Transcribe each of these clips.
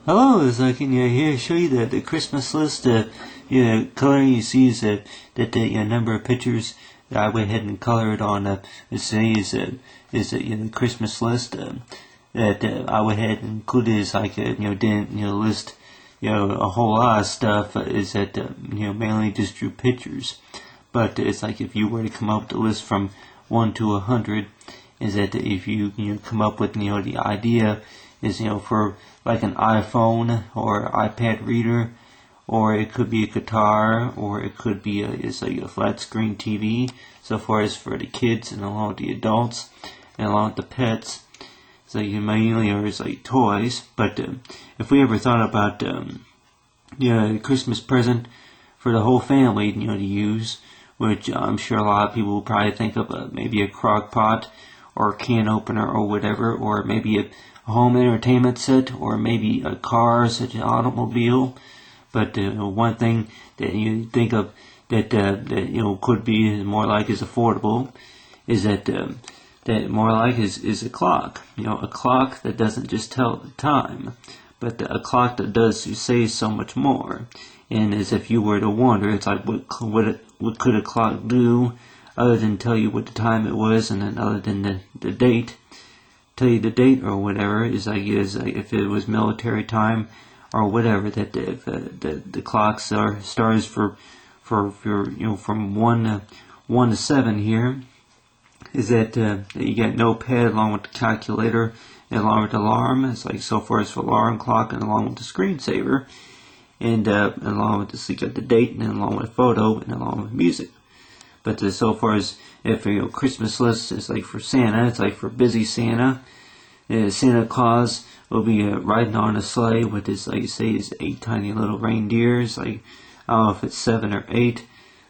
Hello, so I can here show you the Christmas list. Color you see is that the number of pictures that I went ahead and colored on is the Christmas list that I went ahead and included is like didn't list a whole lot of stuff. Is that mainly just drew pictures, but it's like if you were to come up with a list from 1 to 100, is that if you come up with the idea is for like an iPhone or iPad reader, or it could be a guitar, or it could be it's like a flat screen TV. So far as for the kids and along with the adults and along with the pets, so you mainly are is like toys. But if we ever thought about a Christmas present for the whole family to use, which I'm sure a lot of people will probably think of maybe a crock pot or a can opener or whatever, or maybe a home entertainment set, or maybe a car such as an automobile. But one thing that you think of that could be more like is affordable is that more like is a clock. A clock that doesn't just tell the time, but a clock that does say so much more. And as if you were to wonder, it's like what could a clock do other than tell you what the time it was, and then other than the date. Tell you the date or whatever is like if it was military time or whatever, that the clocks stars for from 1 to 7 here is that you get notepad along with the calculator and along with the alarm. It's like so far as for alarm clock and along with the screensaver, and along with this you got the date, and then along with photo, and along with music. But so far as if Christmas list is like for Santa, it's like for busy Santa. Santa Claus will be riding on a sleigh with his, like you say, his 8 tiny little reindeers. Like I don't know if it's 7 or 8,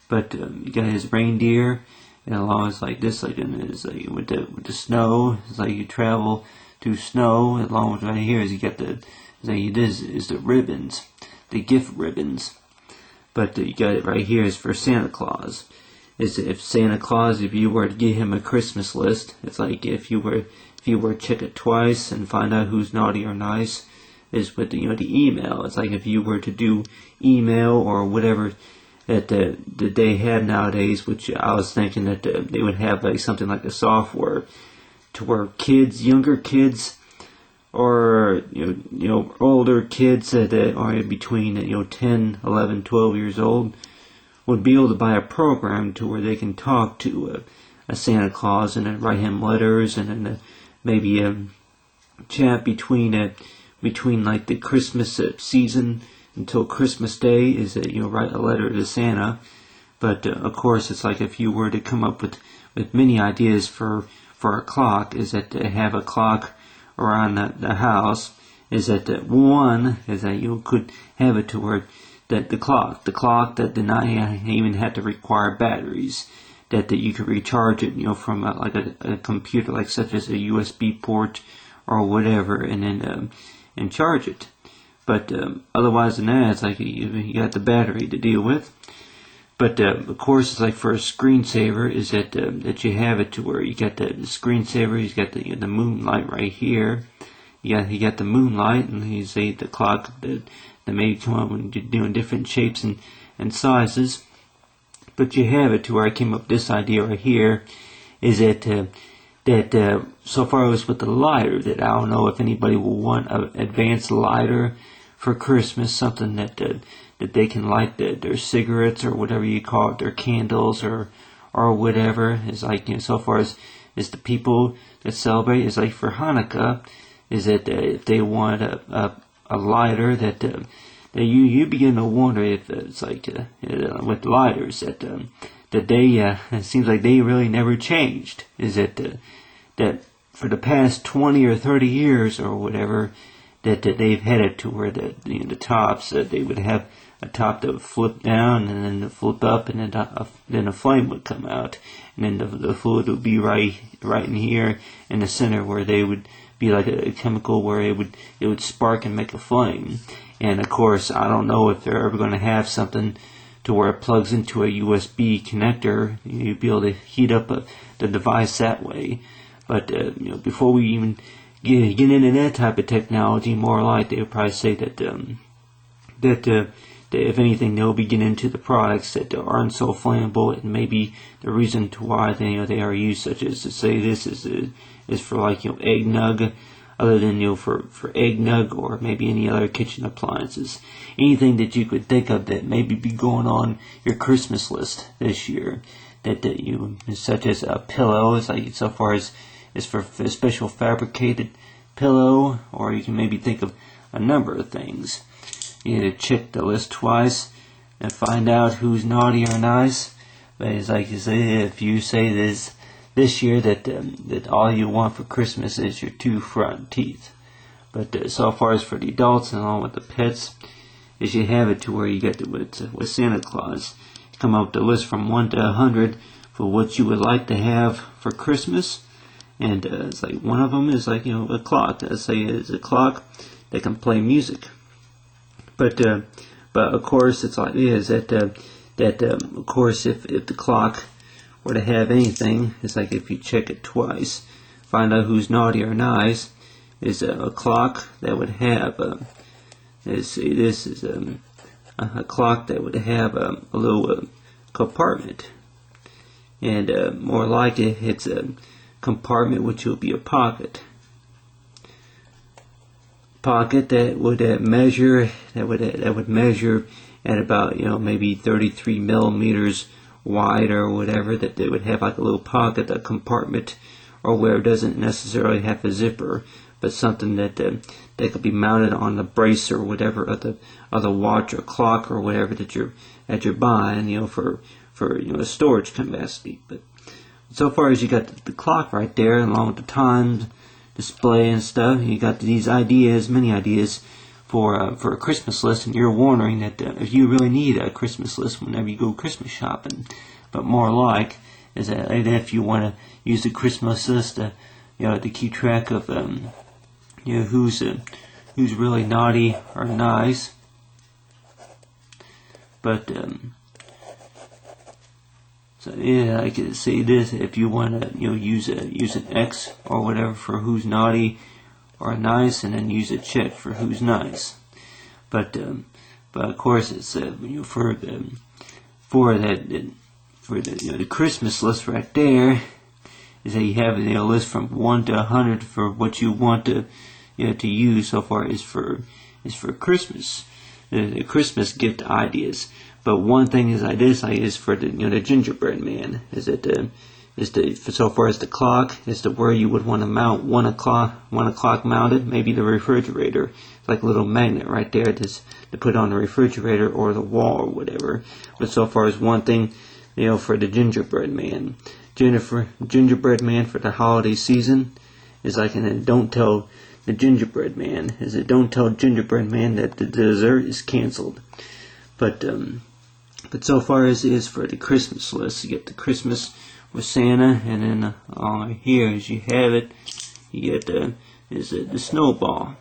but you got his reindeer, and along with like this, like with the snow, it's like you travel through snow. And along with right here is you got the the ribbons, the gift ribbons. But you got it right here is for Santa Claus. Is if Santa Claus, if you were to give him a Christmas list, it's like if you were to check it twice and find out who's naughty or nice, is with the email. It's like if you were to do email or whatever that they have nowadays, which I was thinking that they would have like something like a software to where kids, younger kids, or older kids that are between 10, 11, 12 years old, would be able to buy a program to where they can talk to a Santa Claus and then write him letters, and then maybe chat between like the Christmas season until Christmas Day, is that write a letter to Santa. But of course it's like if you were to come up with many ideas for a clock, is that to have a clock around the house, is that one is that you could have it to where that the clock that did not even have to require batteries, that you could recharge it from like a computer, like such as a USB port or whatever, and then and charge it. But otherwise than that, it's like you got the battery to deal with. But of course, it's like for a screensaver, is that that you have it to where you got the screensaver. You got the moonlight right here. You got the moonlight, and you say the clock that may come up when you're doing different shapes and sizes. But you have it to where I came up with this idea right here, is that so far it was with the lighter, that I don't know if anybody will want an advanced lighter for Christmas, something that they can light their cigarettes or whatever you call it, their candles or whatever. It's like so far as the people that celebrate, is like for Hanukkah, is that if they want a lighter that you begin to wonder if it's like with lighters that they it seems like they really never changed. Is that for the past 20 or 30 years or whatever, that they've had it to where the tops they would have a top that would flip down and then flip up, and then a flame would come out, and then the fluid would be right in here in the center, where they would be like a chemical where it would spark and make a flame. And of course, I don't know if they're ever going to have something to where it plugs into a USB connector. You'd be able to heat up the device that way. But before we even get into that type of technology, more like they would probably say that if anything, they'll be getting into the products that aren't so flammable, and maybe the reason to why they are used, such as to say this is for like eggnog, other than for eggnog, or maybe any other kitchen appliances, anything that you could think of that maybe be going on your Christmas list this year, that you, such as a pillow, is like so far as for a special fabricated pillow, or you can maybe think of a number of things. You need to check the list twice and find out who's naughty or nice. But it's like you say, if you say this year that all you want for Christmas is your 2 front teeth. But so far as for the adults and along with the pets, is you have it to where you get with Santa Claus. You come up with a list from 1 to 100 for what you would like to have for Christmas. And it's like one of them is like a clock. Let's say it's a clock that can play music. But of course it's like is that of course if the clock were to have anything, it's like if you check it twice, find out who's naughty or nice, is a clock that would have this is a clock that would have a little compartment, and more like it's a compartment which will be a pocket that would measure at about maybe 33 millimeters wide or whatever, that they would have like a little pocket, a compartment, or where it doesn't necessarily have a zipper, but something that could be mounted on the brace or whatever of the watch or clock or whatever that you're buying, for a storage capacity. But so far as you got the clock right there, along with the time display and stuff, you got these ideas, many ideas for a Christmas list, and you're wondering that if you really need a Christmas list whenever you go Christmas shopping. But more like is that if you want to use the Christmas list to keep track of who's really naughty or nice. But so yeah, I could say this: if you want to use an X or whatever for who's naughty or nice, and then use a check for who's nice. But of course it's for the Christmas list right there, is that you have a list from 1 to 100 for what you want to use so far is for Christmas, the Christmas gift ideas. But one thing is is for the gingerbread man, so far as the clock, is to where you would want to mount one o'clock mounted, maybe the refrigerator. It's like a little magnet right there to put on the refrigerator or the wall or whatever. But so far as one thing, for the gingerbread man, gingerbread man for the holiday season is like, and don't tell the gingerbread man, don't tell gingerbread man that the dessert is canceled. But so far as it is for the Christmas list, you get the Christmas with Santa, and then here, as you have it, you get the snowball.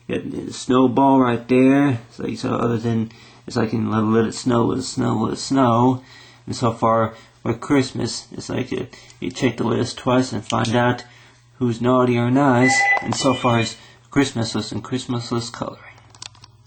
You get the snowball right there. It's like, so other than it's like in let it snow, let it snow, let it snow. And so far with Christmas, it's like you check the list twice and find out who's naughty or nice. And so far as Christmas list and Christmas list coloring.